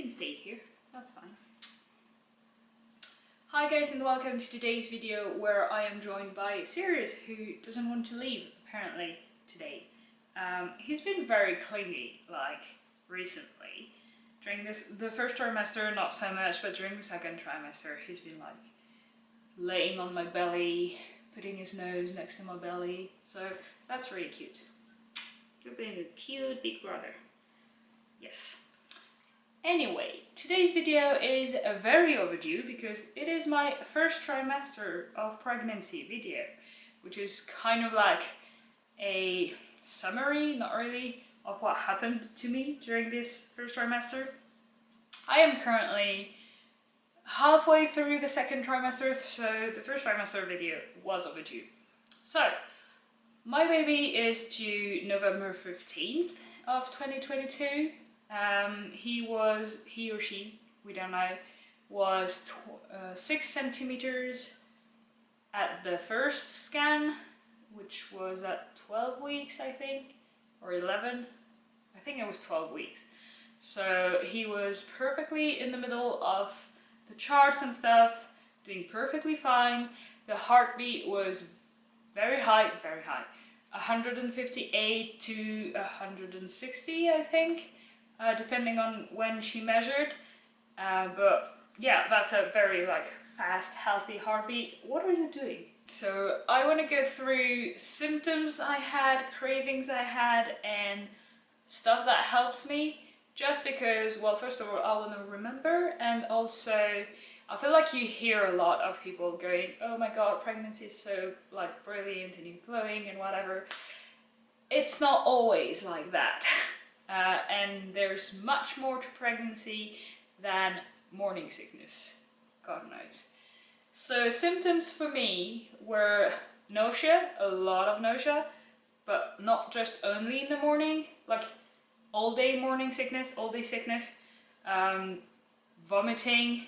can stay here, that's fine. Hi guys, and welcome to today's video where I am joined by Sirius, who doesn't want to leave apparently today. He's been very clingy like recently. During the first trimester not so much, but during the second trimester he's been like laying on my belly, putting his nose next to my belly, so that's really cute. You're being a cute big brother. Yes. Anyway, today's video is very overdue because it is my first trimester of pregnancy video, which is kind of like a summary, not really, of what happened to me during this first trimester. I am currently halfway through the second trimester, so the first trimester video was overdue. So, my baby is due November 15th of 2022. He or she, we don't know, was 6 centimeters at the first scan, which was at 12 weeks, I think, or 11. I think it was 12 weeks. So he was perfectly in the middle of the charts and stuff, doing perfectly fine. The heartbeat was very high, 158 to 160, I think. Depending on when she measured, but yeah, that's a very like fast, healthy heartbeat. What are you doing? So I want to go through symptoms I had, cravings I had, and stuff that helped me, just because, well, first of all, I want to remember, and also I feel like you hear a lot of people going, oh my god, pregnancy is so like brilliant and glowing and whatever. It's not always like that. And there's much more to pregnancy than morning sickness, God knows. So symptoms for me were nausea, a lot of nausea, but not just only in the morning, like all day morning sickness, all day sickness, vomiting,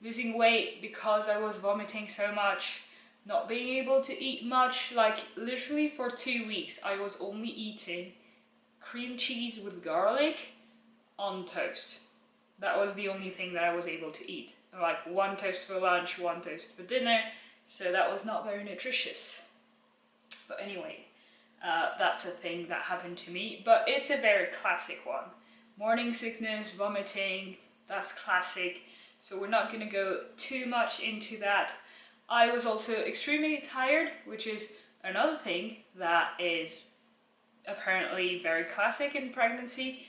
losing weight because I was vomiting so much, not being able to eat much, like literally for 2 weeks I was only eating cream cheese with garlic on toast. That was the only thing that I was able to eat. Like one toast for lunch, one toast for dinner, so that was not very nutritious. But anyway, that's a thing that happened to me, but it's a very classic one. Morning sickness, vomiting, that's classic, so we're not going to go too much into that. I was also extremely tired, which is another thing that is apparently very classic in pregnancy.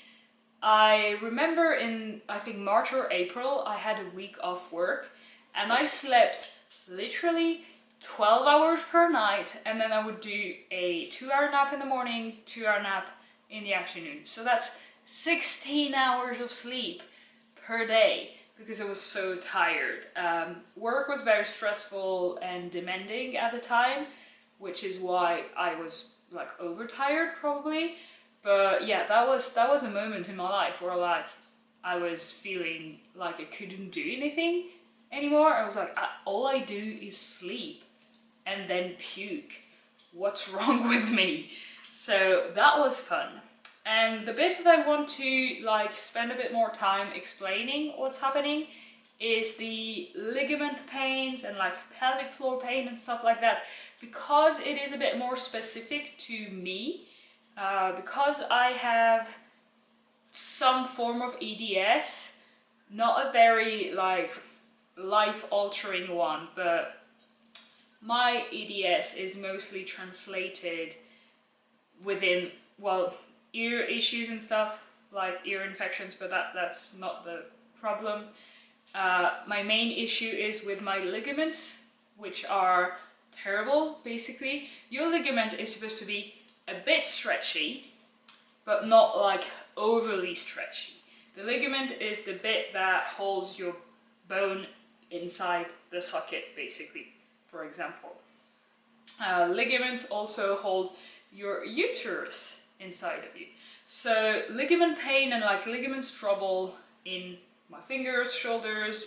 I remember in, I think, March or April, I had a week off work and I slept literally 12 hours per night, and then I would do a 2-hour nap in the morning, 2-hour nap in the afternoon. So that's 16 hours of sleep per day because I was so tired. Work was very stressful and demanding at the time, which is why I was like overtired probably. But yeah, that was a moment in my life where like I was feeling like I couldn't do anything anymore. I was like, all I do is sleep and then puke. What's wrong with me? So that was fun. And the bit that I want to like spend a bit more time explaining what's happening is the ligament pains and like pelvic floor pain and stuff like that, because it is a bit more specific to me, because I have some form of EDS, not a very like life-altering one, but my EDS is mostly translated within, well, ear issues and stuff, like ear infections, but that's not the problem. My main issue is with my ligaments, which are terrible, basically. Your ligament is supposed to be a bit stretchy, but not like overly stretchy. The ligament is the bit that holds your bone inside the socket, basically, for example. Ligaments also hold your uterus inside of you. So ligament pain and like ligament trouble in my fingers, shoulders,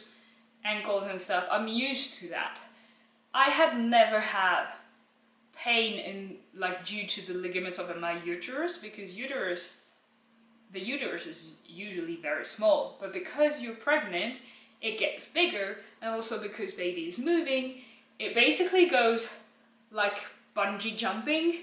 ankles and stuff, I'm used to that. I had never had pain in like due to the ligaments of my uterus, because uterus the uterus is usually very small, but because you're pregnant, it gets bigger, and also because baby is moving, it basically goes like bungee jumping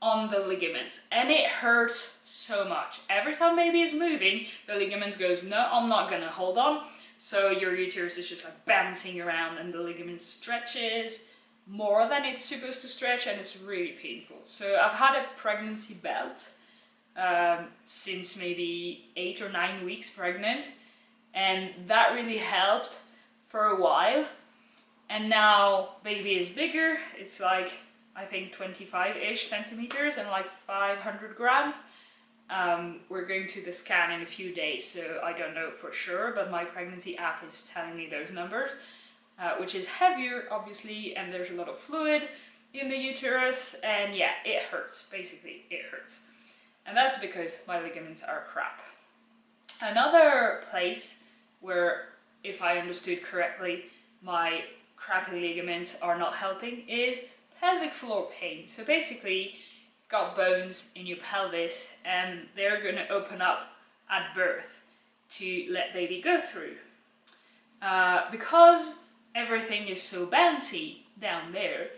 on the ligaments, and it hurts so much. Every time baby is moving, the ligaments goes, no, I'm not gonna hold on. So your uterus is just like bouncing around, and the ligament stretches more than it's supposed to stretch, and it's really painful. So I've had a pregnancy belt since maybe 8 or 9 weeks pregnant, and that really helped for a while. And now baby is bigger. It's like, I think 25-ish centimeters and like 500 grams. We're going to the scan in a few days, so I don't know for sure, but my pregnancy app is telling me those numbers, which is heavier obviously, and there's a lot of fluid in the uterus, and yeah, it hurts, basically it hurts. And that's because my ligaments are crap. Another place where, if I understood correctly, my crappy ligaments are not helping is pelvic floor pain. So basically, you've got bones in your pelvis, and they're going to open up at birth to let baby go through. Because everything is so bouncy down there,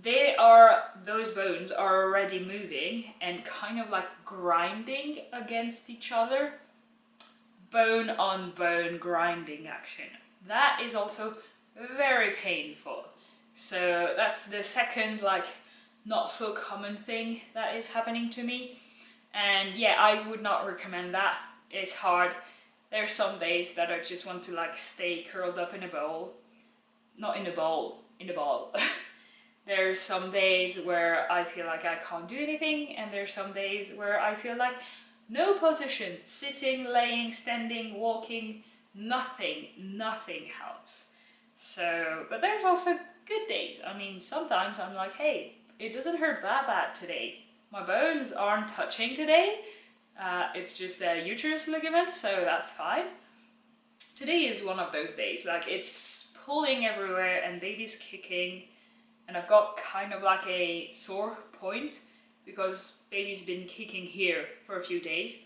those bones are already moving and kind of like grinding against each other. Bone on bone grinding action. That is also very painful. So that's the second like not so common thing that is happening to me. And yeah, I would not recommend that. It's hard. There's some days that I just want to like stay curled up in a ball. Not in a bowl, in a ball. There's some days where I feel like I can't do anything, and there's some days where I feel like no position, sitting, laying, standing, walking, nothing helps. So, but there's also good days. I mean, sometimes I'm like, hey, it doesn't hurt that bad today. My bones aren't touching today. It's just the uterus ligaments, so that's fine. Today is one of those days, like it's pulling everywhere and baby's kicking, and I've got kind of like a sore point because baby's been kicking here for a few days.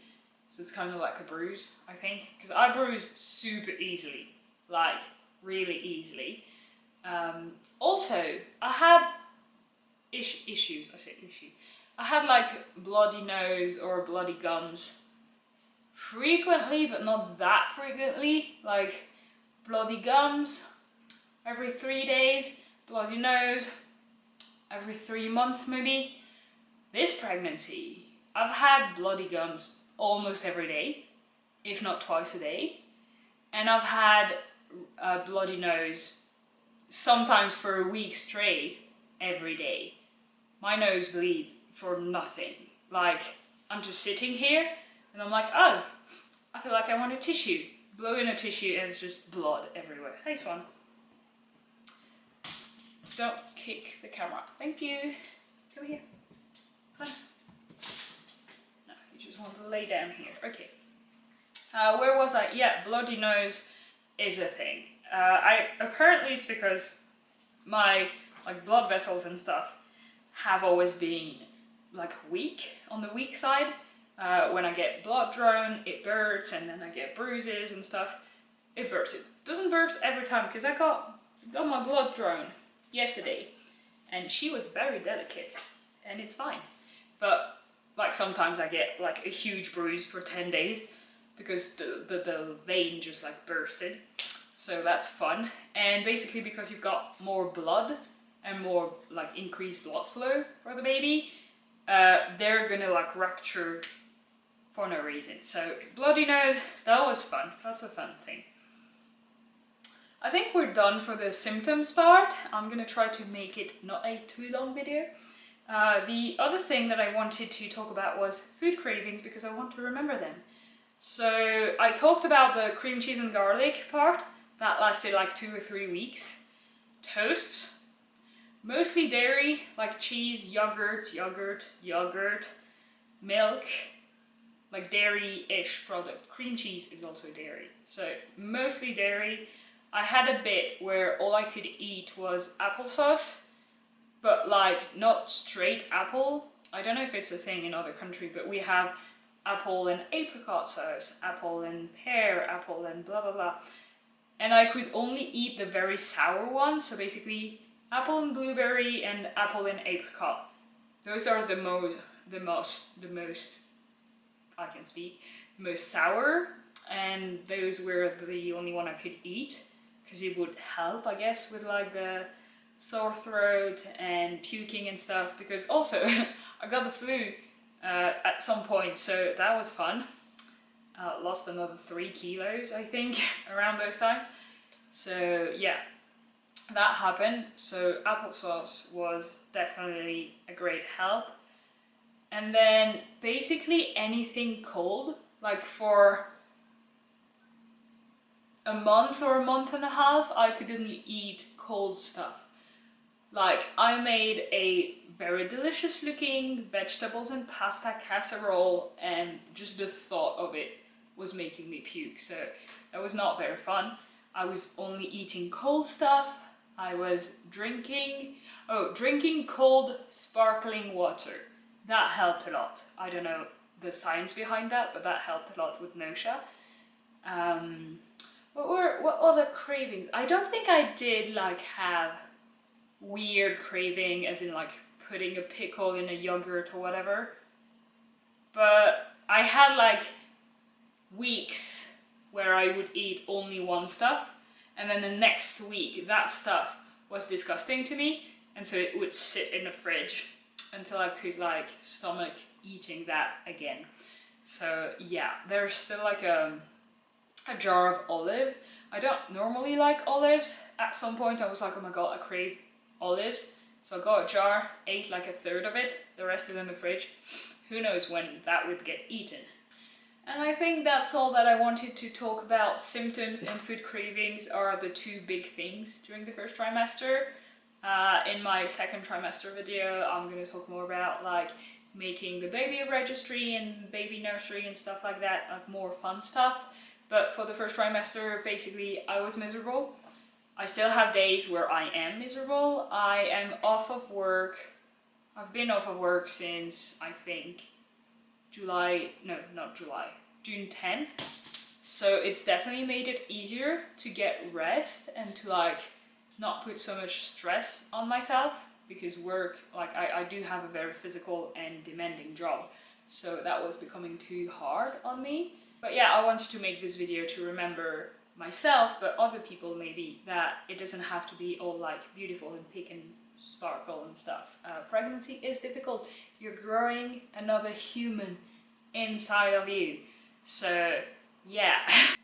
So it's kind of like a bruise, I think, because I bruise super easily, like really easily. Also, I had issues, I had like bloody nose or bloody gums frequently, but not that frequently. Like bloody gums every 3 days, bloody nose every 3 months maybe. This pregnancy, I've had bloody gums almost every day, if not twice a day. And I've had a bloody nose sometimes for a week straight, every day. My nose bleeds for nothing. Like, I'm just sitting here and I'm like, oh, I feel like I want a tissue. Blow in a tissue and it's just blood everywhere. Hey, Swan. Don't kick the camera. Thank you. Come here. Swan. No, you just want to lay down here. Okay. Where was I? Yeah, bloody nose is a thing. Apparently it's because my like blood vessels and stuff have always been like weak, on the weak side. When I get blood drawn, it bursts, and then I get bruises and stuff. It bursts. It doesn't burst every time because I got my blood drawn yesterday, and she was very delicate, and it's fine. But like sometimes I get like a huge bruise for 10 days because the vein just like bursted. So that's fun. And basically because you've got more blood and more like increased blood flow for the baby, they're gonna like rupture for no reason. So bloody nose, that was fun. That's a fun thing. I think we're done for the symptoms part. I'm gonna try to make it not a too long video. The other thing that I wanted to talk about was food cravings, because I want to remember them. So I talked about the cream cheese and garlic part. That lasted like 2 or 3 weeks. Toasts, mostly dairy, like cheese, yogurt, milk, like dairy-ish product. Cream cheese is also dairy. So mostly dairy. I had a bit where all I could eat was applesauce, but like not straight apple. I don't know if it's a thing in other countries, but we have apple and apricot sauce, apple and pear, apple and blah blah blah. And I could only eat the very sour one, so basically apple and blueberry and apple and apricot. Those are the most I can speak, the most sour, and those were the only one I could eat because it would help, I guess, with like the sore throat and puking and stuff, because also I got the flu at some point, so that was fun. Lost another 3 kilos, I think, around those time. So yeah, that happened. So applesauce was definitely a great help. And then basically anything cold, like for a month or a month and a half, I couldn't eat cold stuff. Like, I made a very delicious looking vegetables and pasta casserole, and just the thought of it was making me puke, so that was not very fun. I was only eating cold stuff. I was drinking cold sparkling water. That helped a lot. I don't know the science behind that, but that helped a lot with nausea. What other cravings? I don't think I did like have weird craving as in like putting a pickle in a yogurt or whatever, but I had like weeks where I would eat only one stuff, and then the next week that stuff was disgusting to me, and so it would sit in the fridge until I could like stomach eating that again. So yeah, there's still like a jar of olive. I don't normally like olives. At some point I was like, oh my god, I crave olives. So I got a jar, ate like a third of it, the rest is in the fridge. Who knows when that would get eaten. And I think that's all that I wanted to talk about. Symptoms and food cravings are the 2 big things during the first trimester. In my second trimester video, I'm going to talk more about like making the baby registry and baby nursery and stuff like that, like more fun stuff. But for the first trimester, basically I was miserable. I still have days where I am miserable. I am off of work. I've been off of work since, I think, June 10th. So it's definitely made it easier to get rest and to like not put so much stress on myself, because work, like I do have a very physical and demanding job. So that was becoming too hard on me. But yeah, I wanted to make this video to remember myself, but other people maybe, that it doesn't have to be all like beautiful and pink and sparkle and stuff. Pregnancy is difficult. You're growing another human inside of you. So yeah,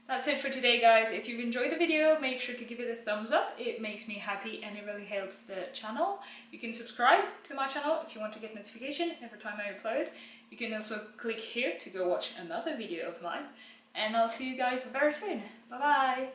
that's it for today, guys. If you've enjoyed the video, make sure to give it a thumbs up. It makes me happy and it really helps the channel. You can subscribe to my channel if you want to get notification every time I upload. You can also click here to go watch another video of mine. And I'll see you guys very soon. Bye bye!